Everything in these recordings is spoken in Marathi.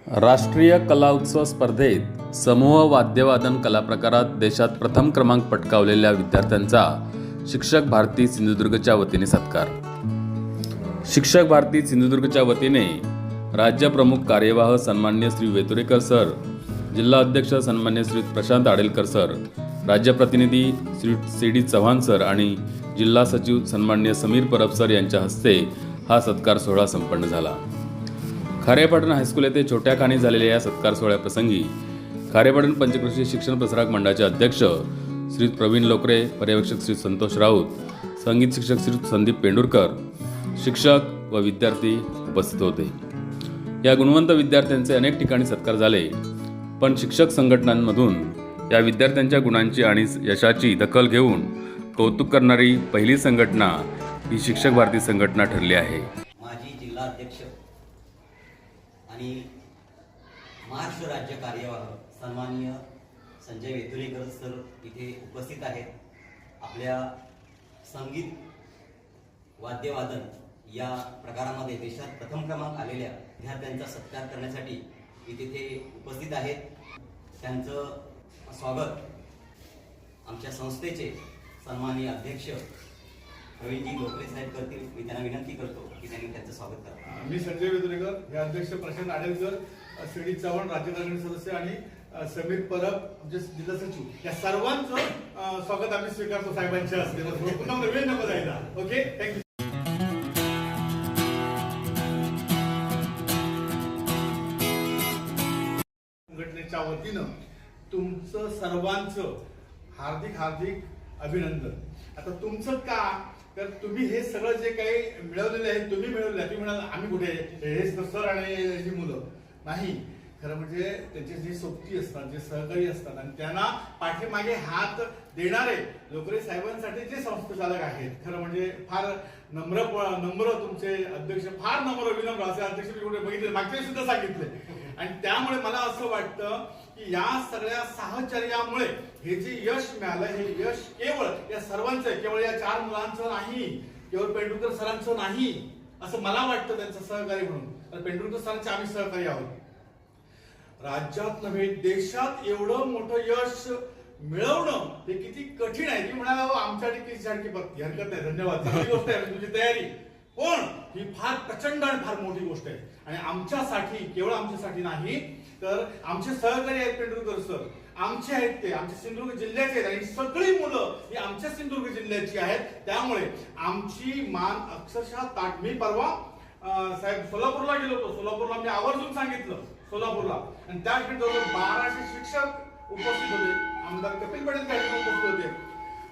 राष्ट्रीय कला उत्सव स्पर्धेत समूह वाद्यवादन कला प्रकारात देशात प्रथम क्रमांक पटकावलेल्या विद्यार्थ्यांचा शिक्षक भारती सिंधुदुर्गच्या वतीने सत्कार. शिक्षक भारती सिंधुदुर्गच्या वतीने राज्य प्रमुख कार्यवाह सन्मान्य श्री वेतुरेकर सर, जिल्हा अध्यक्ष सन्मान्य श्री प्रशांत आडेलकर सर, राज्य प्रतिनिधी श्री सी.डी. चव्हाण सर आणि जिल्हा सचिव सन्मान्य समीर परब सर यांच्या हस्ते हा सत्कार सोहळा संपन्न झाला. खारेपाटण हायस्कूल येथे छोट्या खाणी झालेल्या या सत्कार सोहळ्याप्रसंगी खारेपाटण पंचक्रोशीय शिक्षण प्रसारक मंडळाचे अध्यक्ष श्री प्रवीण लोकरे, पर्यवेक्षक श्री संतोष राऊत, संगीत शिक्षक श्री संदीप पेंडुरकर, शिक्षक व विद्यार्थी उपस्थित होते. या गुणवंत विद्यार्थ्यांचे अनेक ठिकाणी सत्कार झाले, पण शिक्षक संघटनांमधून या विद्यार्थ्यांच्या गुणांची आणि यशाची दखल घेऊन कौतुक करणारी पहिली संघटना ही शिक्षक भारती संघटना ठरली आहे. माजी जिल्हा अध्यक्ष आणि महाराष्ट्र राज्य कार्यवाह सन्माननीय संजय वेतुरेकर सर इथे उपस्थित आहेत. आपल्या संगीत वाद्यवादन या प्रकारामध्ये देशात प्रथम क्रमांक आलेल्या विद्यार्थ्यांचा सत्कार करण्यासाठी इथे ते उपस्थित आहेत. त्यांचं स्वागत आमच्या संस्थेचे सन्माननीय अध्यक्ष प्रवीणजी लोकरे साहेब करतील. मी त्यांना विनंती करतो की त्यांनी त्यांचं स्वागत करावं. मी संजय वेतुरेकर, हे अध्यक्ष प्रशांत आडेलकर, सी.डी. चव्हाण राज्य कार्यकारी सदस्य आणि समीर परब आमचे जिल्हा सचिव, या सर्वांचं स्वागत आम्ही स्वीकारतो साहेबांच्या हस्ते. वेळ नको जायला. Okay, thank you. संघटनेच्या वतीनं तुमचं सर्वांचं हार्दिक हार्दिक अभिनंदन. आता तुमचं का, तर तुम्ही हे सगळं जे काही मिळवलेलं आहे तुम्ही मिळवले. तुम्ही म्हणाल आम्ही कुठे, हे सर आणि ही मुलं नाही. खरं म्हणजे त्यांचे जे सोबती असतात, जे सहकारी असतात आणि त्यांना पाठीमागे हात देणारे लोकरे साहेबांसाठी जे संस्थाचालक आहेत, खरं म्हणजे फार नम्र तुमचे अध्यक्ष, फार विनम्र असे अध्यक्ष मी कुठे बघितले, मागच्या सुद्धा सांगितले. आणि त्यामुळे मला असं वाटतं की या सगळ्या साहचर्यामुळे हे जे यश मिळालं, हे यश केवळ या सर्वांचं, केवळ या 4 मुलांचं नाही, केवळ पेंडुरकर सरांचं नाही असं मला वाटतं. त्यांचं सहकारी म्हणून, तर पेंडुरकर सरांचे आम्ही सहकारी आहोत. राज्यात नव्हे देशात एवढं मोठं यश मिळवणं हे किती कठीण आहे. तुम्ही म्हणाला आमच्या सारखी बघती हरकत नाही, धन्यवाद, चांगली गोष्ट आहे तुमची तयारी, पण ही फार प्रचंड आणि फार मोठी गोष्ट आहे. आणि आमच्यासाठी, केवळ आमच्यासाठी नाही, तर आमचे सहकारी आहेत पेंडुरकर सर, आमचे आहेत ते, आमच्या सिंधुदुर्ग जिल्ह्याचे आहेत आणि सगळी मुलं ही आमच्या सिंधुदुर्ग जिल्ह्याची आहेत. त्यामुळे आमची मान अक्षरशः ताट. मी परवा साहेब सोलापूरला गेलो होतो. सोलापूरला मी आवर्जून सांगितलं, सोलापूरला, आणि त्या ठिकाणी जवळ 1200 शिक्षक उपस्थित होते. आमदार कपिल पाटील त्या ठिकाणी उपस्थित होते.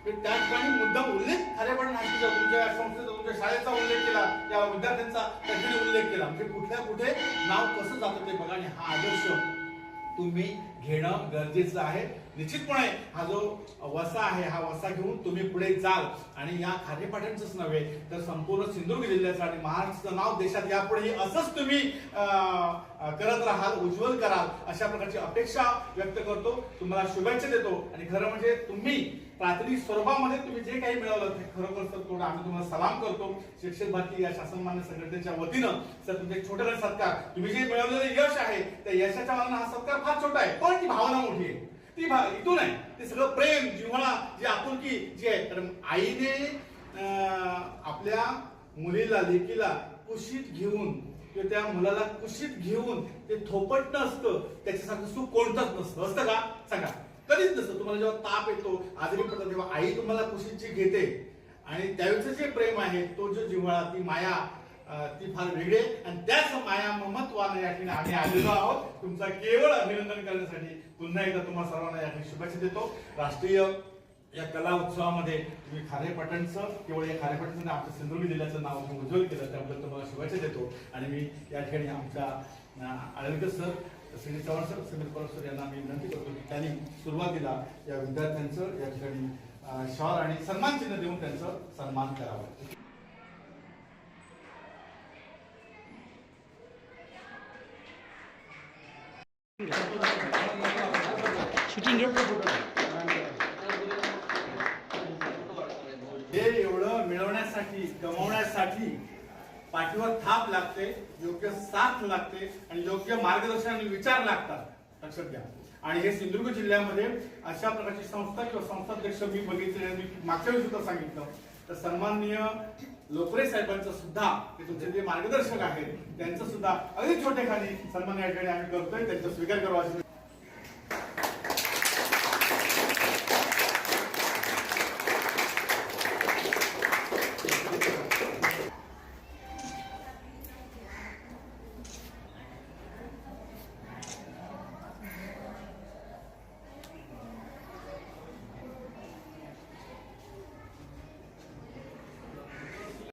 त्या ठिकाणी मुद्दाम उल्लेख खारेपाटण हायस्कूलचा, तुमच्या संस्थेचा, तुमच्या शाळेचा उल्लेख केला, त्या विद्यार्थ्यांचा त्या ठिकाणी उल्लेख केला. म्हणजे कुठे नाव कसं जातं ते बघा. आणि हा आदर्श तुम्ही घेणं गरजेचं आहे. निश्चितपणे हा जो वसा आहे, हा वसा घेऊन तुम्ही पुढे जाल आणि या खारेपाटणच नव्हे तर संपूर्ण सिंधुदुर्ग जिल्ह्याचं आणि महाराष्ट्राचं नाव देशात यापुढेही असंच तुम्ही करत राहाल, उज्ज्वल कराल, अशा प्रकारची अपेक्षा व्यक्त करतो. तुम्हाला शुभेच्छा देतो. आणि खरं म्हणजे तुम्ही प्राथमिक स्वरूपामध्ये तुम्ही जे काही मिळवलं ते खरोखर सर थोडं आम्ही तुम्हाला सलाम करतो. शिक्षक भारती या शासनमान्य संघटनेच्या वतीनं सर तुमचे छोटे सत्कार, तुम्ही जे मिळवलेलं यश आहे त्या यशाच्या मानानं हा सत्कार फार छोटा आहे, पण ती भावना मोठी आहे. ती इथून आहे, ते सगळं प्रेम, जिव्हाळा, जी आपुलकी जी आहे. कारण आईने आपल्या मुलीला, लेकीला कुशीत घेऊन किंवा त्या मुलाला कुशीत घेऊन ते थोपटणं असतं, त्याच्यासारखं सुख कोणतंच नसतं. असतं का सांगा? कधीच नसतं. तुम्हाला जेव्हा ताप येतो, आजारी पडतो, तेव्हा आई तुम्हाला कुशीत घेते आणि त्यावेळेचं जे प्रेम आहे, तो जो जिव्हाळा, ती माया, ती फार वेगळी आहे. आणि त्याच माया महत्वानं या ठिकाणी आम्ही आलेलो आहोत तुमचा केवळ अभिनंदन करण्यासाठी. पुन्हा एकदा तुम्हाला सर्वांना या ठिकाणी शुभेच्छा देतो. राष्ट्रीय या कला उत्सवामध्ये तुम्ही खारेपाटणचं, केवळ या खारेपाटणचं आमच्या सिंधुदुर्ग जिल्ह्याचं नाव उज्ज्वल केलं, त्याबद्दल तुम्हाला शुभेच्छा देतो. आणि मी या ठिकाणी आमच्या Adelkar sir, C D. Chavan sir, Sameer Parab sir यांना मी विनंती करतो की त्यांनी सुरुवातीला या विद्यार्थ्यांचं या ठिकाणी शॉल आणि सन्मान चिन्ह देऊन त्यांचं सन्मान करावं. शूटिंग हे एवढं मिळवण्यासाठी, कमवण्यासाठी पाठीवर थाप लागते, योग्य साथ लागते आणि योग्य मार्गदर्शन आणि विचार लागतात, लक्षात घ्या. आणि हे सिंधुदुर्ग जिल्ह्यामध्ये अशा प्रकारची संस्था किंवा संस्थाध्यक्ष मी बघितले, मी मागच्या वेळी सुद्धा सांगितलं, तर सन्माननीय लोकरे साहेबांचं सुद्धा हे तुमचे जे मार्गदर्शक आहेत त्यांचं सुद्धा अगदी छोटेखानी सन्मान या ठिकाणी आम्ही करतोय, त्यांचा स्वीकार करावा.